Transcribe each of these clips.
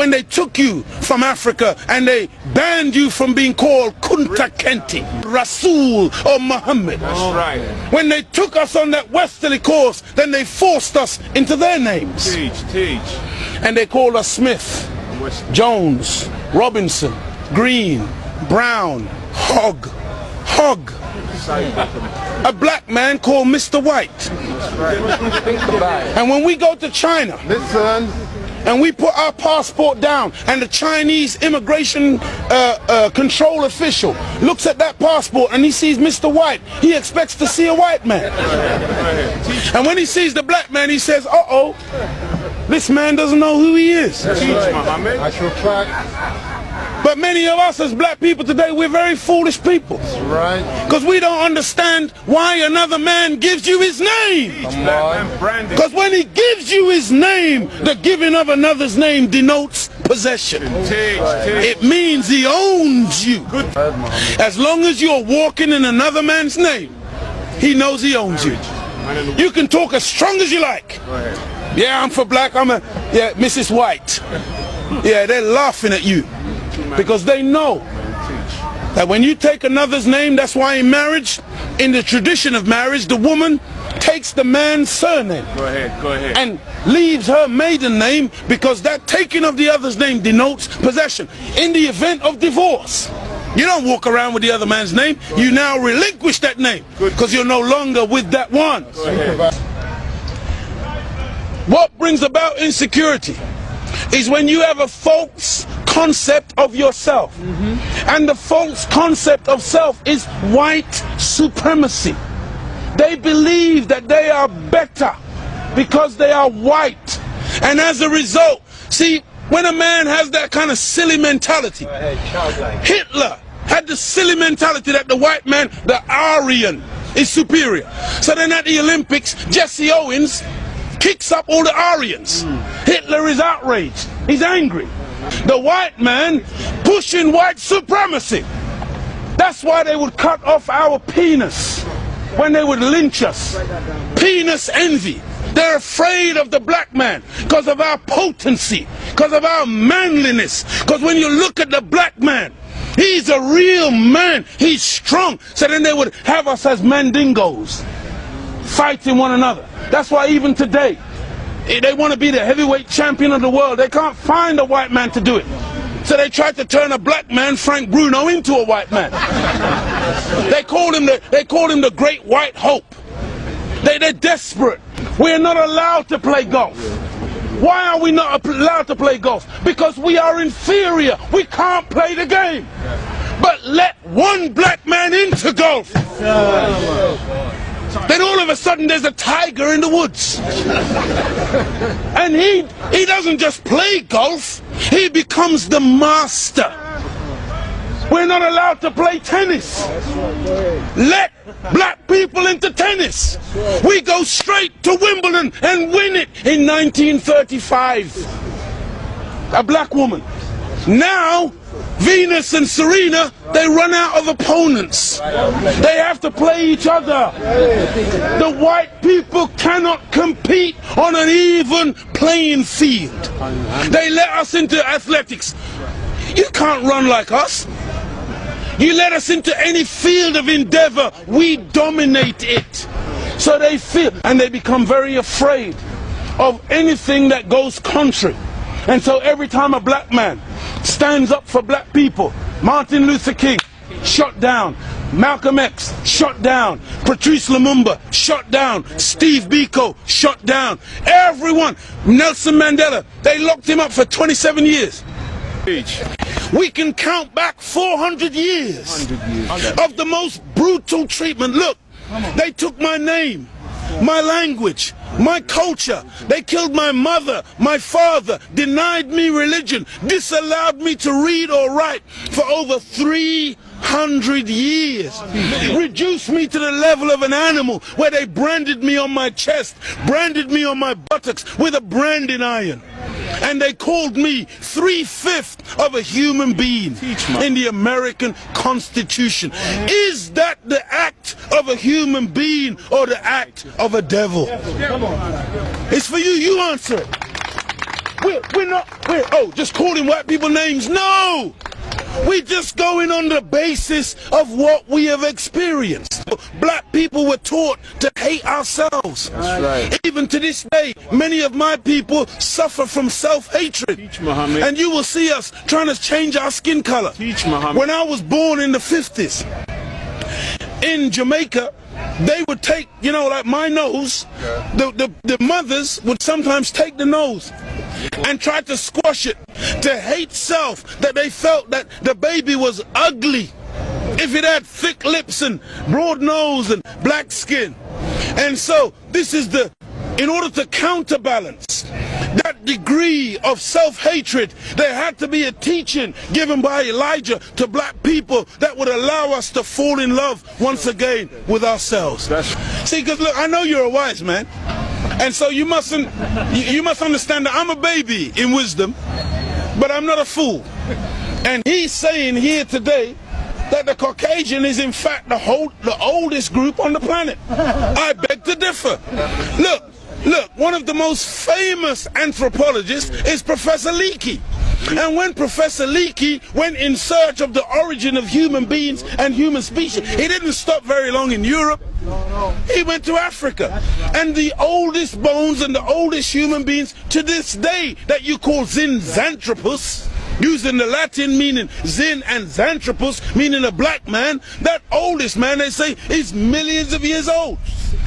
when they took you from Africa and they banned you from being called Kunta Kinte, Rasul or Muhammad. That's right. When they took us on that westerly course, then they forced us into their names. Teach. And they called us Smith, Jones, Robinson, Green, Brown, Hogg. A black man called Mr. White. And when we go to China, and we put our passport down, and the Chinese immigration control official looks at that passport and he sees Mr. White, he expects to see a white man. And when he sees the black man, he says, uh-oh, this man doesn't know who he is. But many of us as black people today, we're very foolish people. Because we don't understand why another man gives you his name. Because when he gives you his name, the giving of another's name denotes possession. It means he owns you. As long as you're walking in another man's name, he knows he owns you. You can talk as strong as you like. Yeah, I'm for black, yeah, Mrs. White. Yeah, they're laughing at you. Because they know that when you take another's name, that's why in marriage, in the tradition of marriage, the woman takes the man's surname. Go ahead. And leaves her maiden name, because that taking of the other's name denotes possession. In the event of divorce, you don't walk around with the other man's name. You now relinquish that name because you're no longer with that one. What brings about insecurity is when you have a false concept of yourself. And the false concept of self is white supremacy. They believe that they are better because they are white. And as a result, see, when a man has that kind of silly mentality, Hitler had the silly mentality that the white man, the Aryan, is superior. So then at the Olympics, Jesse Owens kicks up all the Aryans. Hitler is outraged. He's angry. The white man pushing white supremacy. That's why they would cut off our penis when they would lynch us. Penis envy. They're afraid of the black man because of our potency, because of our manliness. Because when you look at the black man, he's a real man. He's strong. So then they would have us as mandingos, fighting one another. That's why even today, they want to be the heavyweight champion of the world. They can't find a white man to do it. So they tried to turn a black man, Frank Bruno, into a white man. They called him the Great White Hope. They're desperate. We're not allowed to play golf. Why are we not allowed to play golf? Because we are inferior. We can't play the game. But let one black man into golf. Then all of a sudden there's a tiger in the woods. And he doesn't just play golf, he becomes the master. We're not allowed to play tennis. Let black people into tennis. We go straight to Wimbledon and win it in 1935. A black woman. Now Venus and Serena, they run out of opponents. They have to play each other. The white people cannot compete on an even playing field. They let us into athletics. You can't run like us. You let us into any field of endeavor, we dominate it. So they feel, and they become very afraid of anything that goes contrary. And so every time a black man stands up for black people, Martin Luther King, shot down. Malcolm X, shot down. Patrice Lumumba, shot down. Steve Biko, shot down. Everyone. Nelson Mandela, they locked him up for 27 years. We can count back 400 years of the most brutal treatment. Look, they took my name, my language, my culture. They killed my mother, my father, denied me religion, disallowed me to read or write for over 300 years. Reduced me to the level of an animal where they branded me on my chest, branded me on my buttocks with a branding iron. And they called me 3/5 of a human being in the American Constitution. Is that the act of a human being or the act of a devil? It's for you, you answer it. we're just calling white people names. No! We're just going on the basis of what we have experienced. Black people were taught to hate ourselves. That's right. Even to this day, many of my people suffer from self-hatred. Teach, Muhammad. And you will see us trying to change our skin color. Teach, Muhammad. When I was born in the 50s, in Jamaica, they would take, you know, like my nose, the mothers would sometimes take the nose and try to squash it, to hate self, that they felt that the baby was ugly if it had thick lips and broad nose and black skin. And so this is in order to counterbalance that degree of self-hatred, there had to be a teaching given by Elijah to black people that would allow us to fall in love once again with ourselves. See, because look, I know you're a wise man, and so you must understand that I'm a baby in wisdom, but I'm not a fool. And he's saying here today that the Caucasian is in fact the oldest group on the planet. I beg to differ. Look, one of the most famous anthropologists is Professor Leakey. And when Professor Leakey went in search of the origin of human beings and human species, he didn't stop very long in Europe. He went to Africa. And the oldest bones and the oldest human beings to this day that you call Zinjanthropus, using the Latin meaning Zin and Xanthropus, meaning a black man, that oldest man, they say, is millions of years old.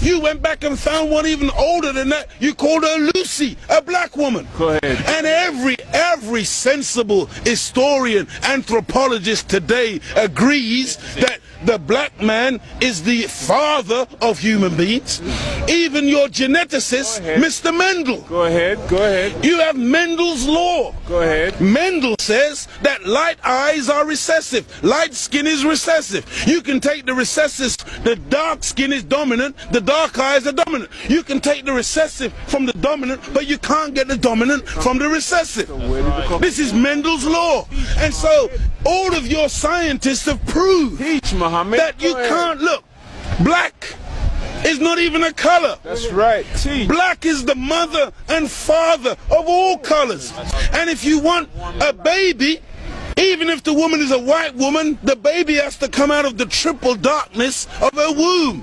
You went back and found one even older than that. You called her Lucy, a black woman. Go ahead. And every sensible historian, anthropologist today agrees that the black man is the father of human beings. Even your geneticist, Mr. Mendel. Go ahead, go ahead. You have Mendel's law. Go ahead. Mendel says that light eyes are recessive, light skin is recessive. You can take the recessive, the dark skin is dominant, the dark eyes are dominant. You can take the recessive from the dominant, but you can't get the dominant from the recessive. This is Mendel's law. And so all of your scientists have proved that you can't look. Black is not even a color. That's right. Black is the mother and father of all colors. And if you want a baby, even if the woman is a white woman, the baby has to come out of the triple darkness of her womb.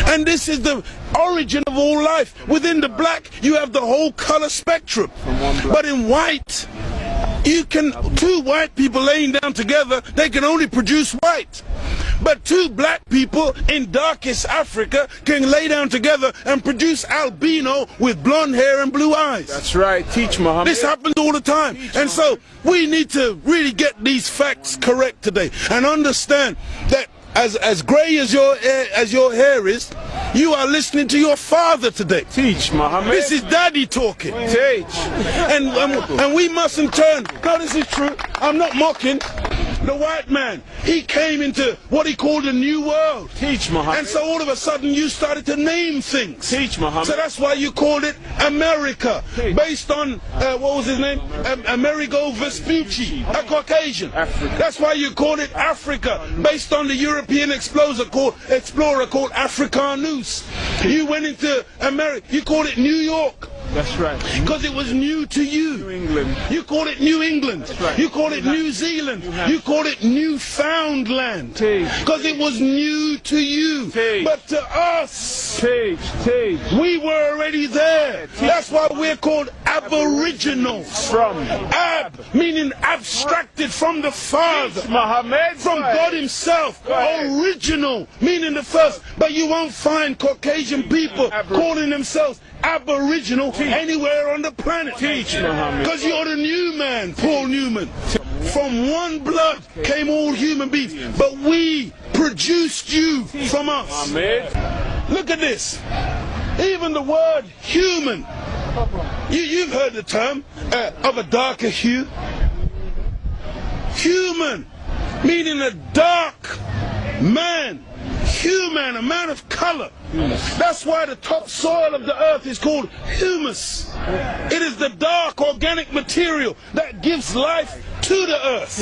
And this is the origin of all life. Within the black, you have the whole color spectrum. But in white, two white people laying down together, they can only produce white. But two black people in darkest Africa can lay down together and produce albino with blonde hair and blue eyes. That's right. Teach, Muhammad. This happens all the time. And so we need to really get these facts correct today and understand that as gray as your hair is, you are listening to your father today. Teach, Muhammad. This is daddy talking. Teach. And we mustn't turn. No, this is true. I'm not mocking. The white man, he came into what he called a new world. Teach, Muhammad. And so all of a sudden you started to name things. Teach, Muhammad. So that's why you called it America. Based on, what was his name? Amerigo Vespucci, a Caucasian. Africa. That's why you called it Africa. Based on the European explorer called Africanus. You went into America, you called it New York. That's right. Because it was new to you. New England. You called it New England. That's right. You called it New Zealand. You called it Newfoundland. Because it was new to you. But to us, we were already there. That's why we're called Aboriginals. From Ab, meaning abstracted from the Father. Muhammad. From God himself. Original, meaning the first. But you won't find Caucasian people calling themselves Aboriginal anywhere on the planet. Teach, Muhammad. Because you're the new man, Paul Newman. From one blood came all human beings, but we produced you from us. Muhammad. Look at this. Even the word human. You've heard the term of a darker hue. Human, meaning a dark man. Human, a man of color. That's why the topsoil of the earth is called humus. It is the dark organic material that gives life to the earth.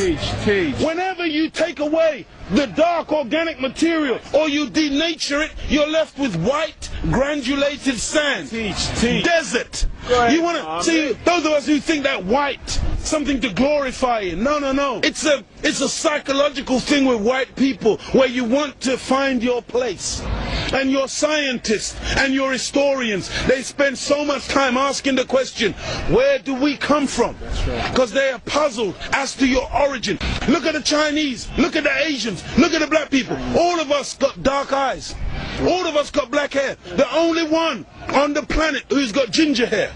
Teach. Whenever you take away the dark organic material or you denature it, you're left with white granulated sand. Teach. Desert. ahead, You want to see those of us who think that white something to glorify in. No. It's a psychological thing with white people where you want to find your place. And your scientists and your historians, they spend so much time asking the question, where do we come from? Because they are puzzled as to your origin. Look at the Chinese, look at the Asians, look at the black people. All of us got dark eyes. All of us got black hair. The only one on the planet who's got ginger hair,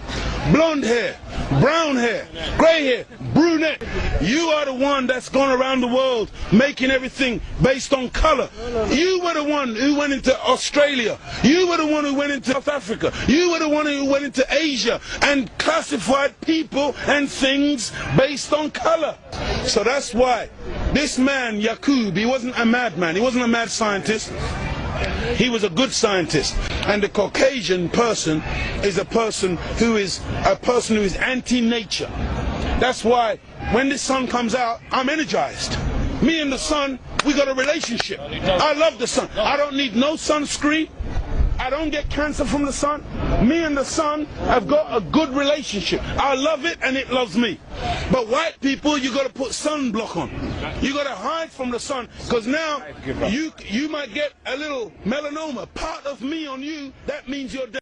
blonde hair, brown hair, grey hair, brunette. You are the one that's gone around the world making everything based on color. You were the one who went into Australia. You were the one who went into South Africa. You were the one who went into Asia and classified people and things based on color. So that's why this man, Yaqub, he wasn't a madman. He wasn't a mad scientist. He was a good scientist. And the Caucasian person is a person who is anti-nature. That's why when the sun comes out, I'm energized. Me and the sun, we got a relationship. I love the sun. I don't need no sunscreen. I don't get cancer from the sun. Me and the sun have got a good relationship. I love it and it loves me. But white people, you got to put sunblock on. You got to hide from the sun because now you might get a little melanoma. Part of me on you, that means you're dead.